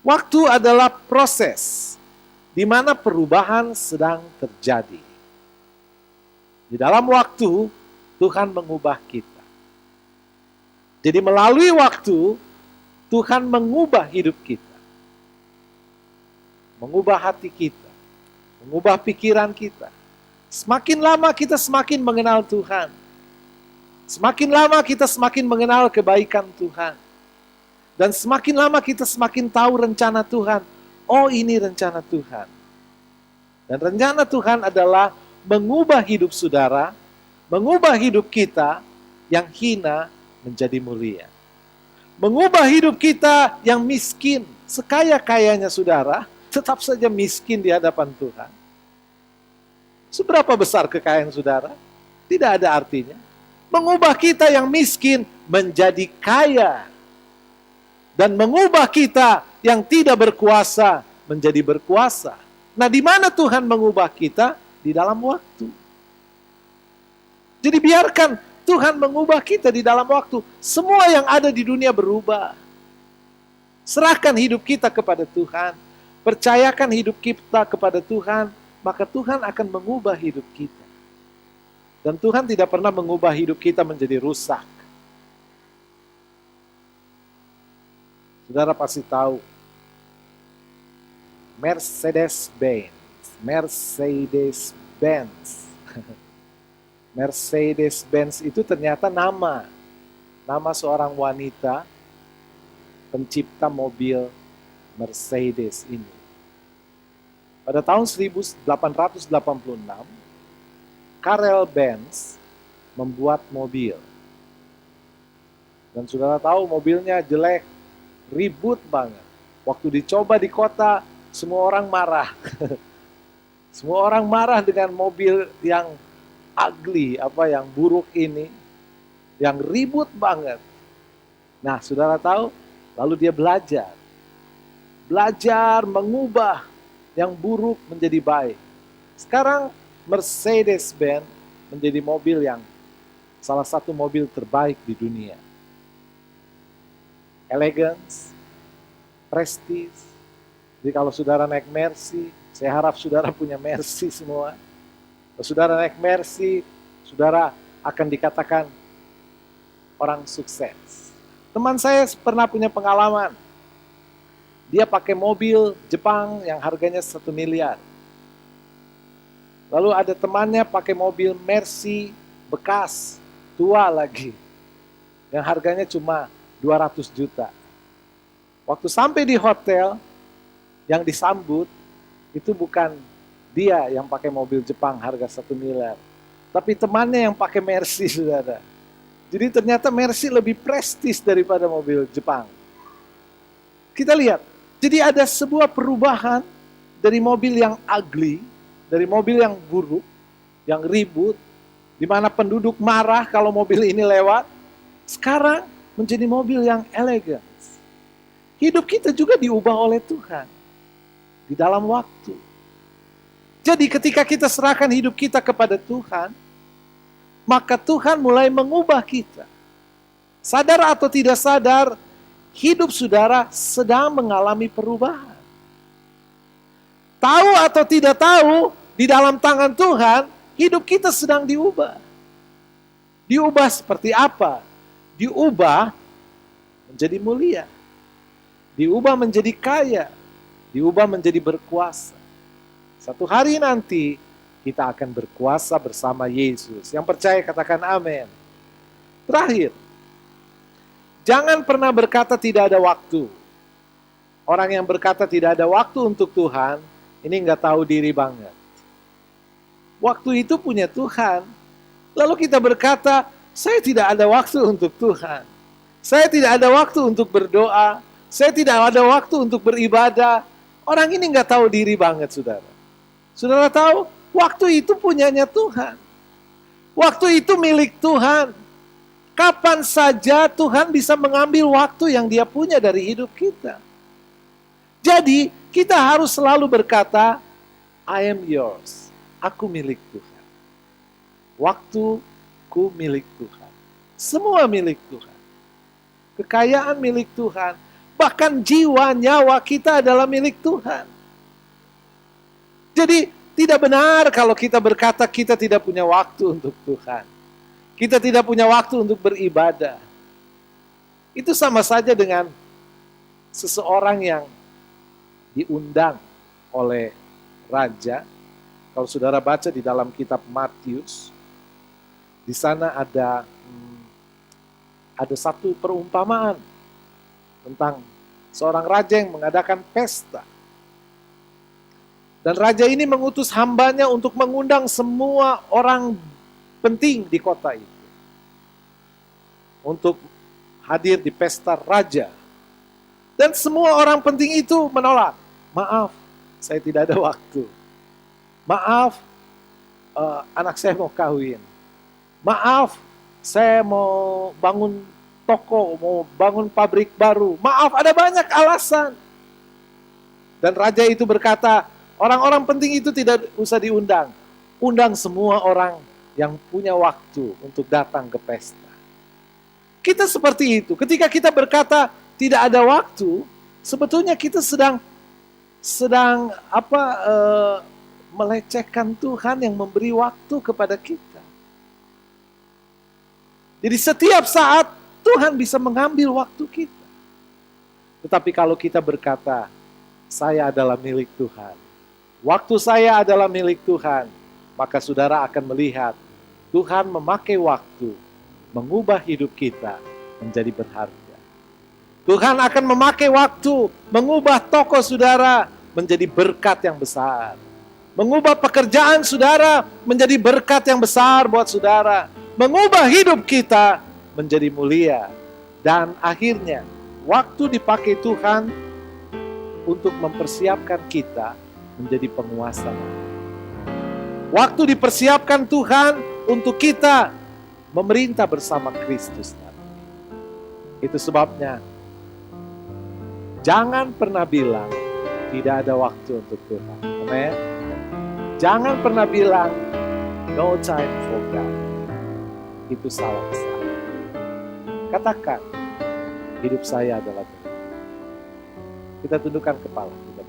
Waktu adalah proses di mana perubahan sedang terjadi. Di dalam waktu, Tuhan mengubah kita. Jadi melalui waktu, Tuhan mengubah hidup kita. Mengubah hati kita. Mengubah pikiran kita. Semakin lama kita semakin mengenal Tuhan. Semakin lama kita semakin mengenal kebaikan Tuhan. Dan semakin lama kita semakin tahu rencana Tuhan. Oh, ini rencana Tuhan. Dan rencana Tuhan adalah mengubah hidup saudara, mengubah hidup kita yang hina menjadi mulia. Mengubah hidup kita yang miskin, sekaya-kayanya saudara, tetap saja miskin di hadapan Tuhan. Seberapa besar kekayaan saudara? Tidak ada artinya. Mengubah kita yang miskin menjadi kaya. Dan mengubah kita yang tidak berkuasa menjadi berkuasa. Nah, di mana Tuhan mengubah kita? Di dalam waktu. Jadi biarkan Tuhan mengubah kita di dalam waktu. Semua yang ada di dunia berubah. Serahkan hidup kita kepada Tuhan. Percayakan hidup kita kepada Tuhan. Maka Tuhan akan mengubah hidup kita. Dan Tuhan tidak pernah mengubah hidup kita menjadi rusak. Saudara pasti tahu, Mercedes-Benz. Mercedes-Benz itu ternyata nama seorang wanita pencipta mobil Mercedes ini. Pada tahun 1886, Karel Benz membuat mobil. Dan saudara tahu mobilnya jelek, ribut banget. Waktu dicoba di kota, semua orang marah. Semua orang marah dengan mobil yang ugly, yang buruk ini. Yang ribut banget. Nah, saudara tahu, lalu dia belajar. Belajar mengubah yang buruk menjadi baik. Sekarang Mercedes-Benz menjadi mobil yang salah satu mobil terbaik di dunia. Elegance, prestige. Jadi kalau saudara naik Mercy, saya harap saudara punya Mercy semua. Kalau saudara naik Mercy, saudara akan dikatakan orang sukses. Teman saya pernah punya pengalaman. Dia pakai mobil Jepang yang harganya 1 miliar. Lalu ada temannya pakai mobil Mercy bekas, tua lagi. Yang harganya cuma 200 juta. Waktu sampai di hotel, yang disambut, itu bukan dia yang pakai mobil Jepang harga 1 miliar. Tapi temannya yang pakai Mercy, saudara. Jadi ternyata Mercy lebih prestis daripada mobil Jepang. Kita lihat, jadi ada sebuah perubahan dari mobil yang ugly, dari mobil yang buruk, yang ribut, di mana penduduk marah kalau mobil ini lewat, sekarang menjadi mobil yang elegan. Hidup kita juga diubah oleh Tuhan di dalam waktu. Jadi ketika kita serahkan hidup kita kepada Tuhan, maka Tuhan mulai mengubah kita. Sadar atau tidak sadar, hidup saudara sedang mengalami perubahan. Tahu atau tidak tahu, di dalam tangan Tuhan, hidup kita sedang diubah. Diubah seperti apa? Diubah menjadi mulia. Diubah menjadi kaya. Diubah menjadi berkuasa. Satu hari nanti, kita akan berkuasa bersama Yesus. Yang percaya katakan amin. Terakhir, jangan pernah berkata tidak ada waktu. Orang yang berkata tidak ada waktu untuk Tuhan, ini nggak tahu diri banget. Waktu itu punya Tuhan. Lalu kita berkata, saya tidak ada waktu untuk Tuhan. Saya tidak ada waktu untuk berdoa. Saya tidak ada waktu untuk beribadah. Orang ini nggak tahu diri banget, saudara. Saudara tahu, waktu itu punyanya Tuhan. Waktu itu milik Tuhan. Kapan saja Tuhan bisa mengambil waktu yang Dia punya dari hidup kita. Jadi, kita harus selalu berkata, I am yours. Aku milik Tuhan. Waktuku milik Tuhan. Semua milik Tuhan. Kekayaan milik Tuhan. Bahkan jiwa, nyawa kita adalah milik Tuhan. Jadi tidak benar kalau kita berkata kita tidak punya waktu untuk Tuhan. Kita tidak punya waktu untuk beribadah. Itu sama saja dengan seseorang yang diundang oleh raja. Kalau saudara baca di dalam kitab Matius, di sana ada satu perumpamaan tentang seorang raja yang mengadakan pesta. Dan raja ini mengutus hambanya untuk mengundang semua orang penting di kota itu untuk hadir di pesta raja. Dan semua orang penting itu menolak. Maaf, saya tidak ada waktu. Maaf, anak saya mau kawin. Maaf, saya mau bangun toko, mau bangun pabrik baru. Maaf, ada banyak alasan. Dan raja itu berkata, orang-orang penting itu tidak usah diundang. Undang semua orang yang punya waktu untuk datang ke pesta. Kita seperti itu. Ketika kita berkata tidak ada waktu, sebetulnya kita sedang melecehkan Tuhan yang memberi waktu kepada kita. Jadi setiap saat Tuhan bisa mengambil waktu kita. Tetapi kalau kita berkata, saya adalah milik Tuhan, waktu saya adalah milik Tuhan, maka saudara akan melihat Tuhan memakai waktu mengubah hidup kita menjadi berharga. Tuhan akan memakai waktu mengubah toko saudara menjadi berkat yang besar. Mengubah pekerjaan saudara menjadi berkat yang besar buat saudara. Mengubah hidup kita menjadi mulia. Dan akhirnya, waktu dipakai Tuhan untuk mempersiapkan kita menjadi penguasa. Waktu dipersiapkan Tuhan untuk kita memerintah bersama Kristus. Itu sebabnya, jangan pernah bilang tidak ada waktu untuk Tuhan. Amen. Jangan pernah bilang no time for God. Itu salah besar. Katakan, hidup saya adalah Tuhan. Kita tundukkan kepala kita.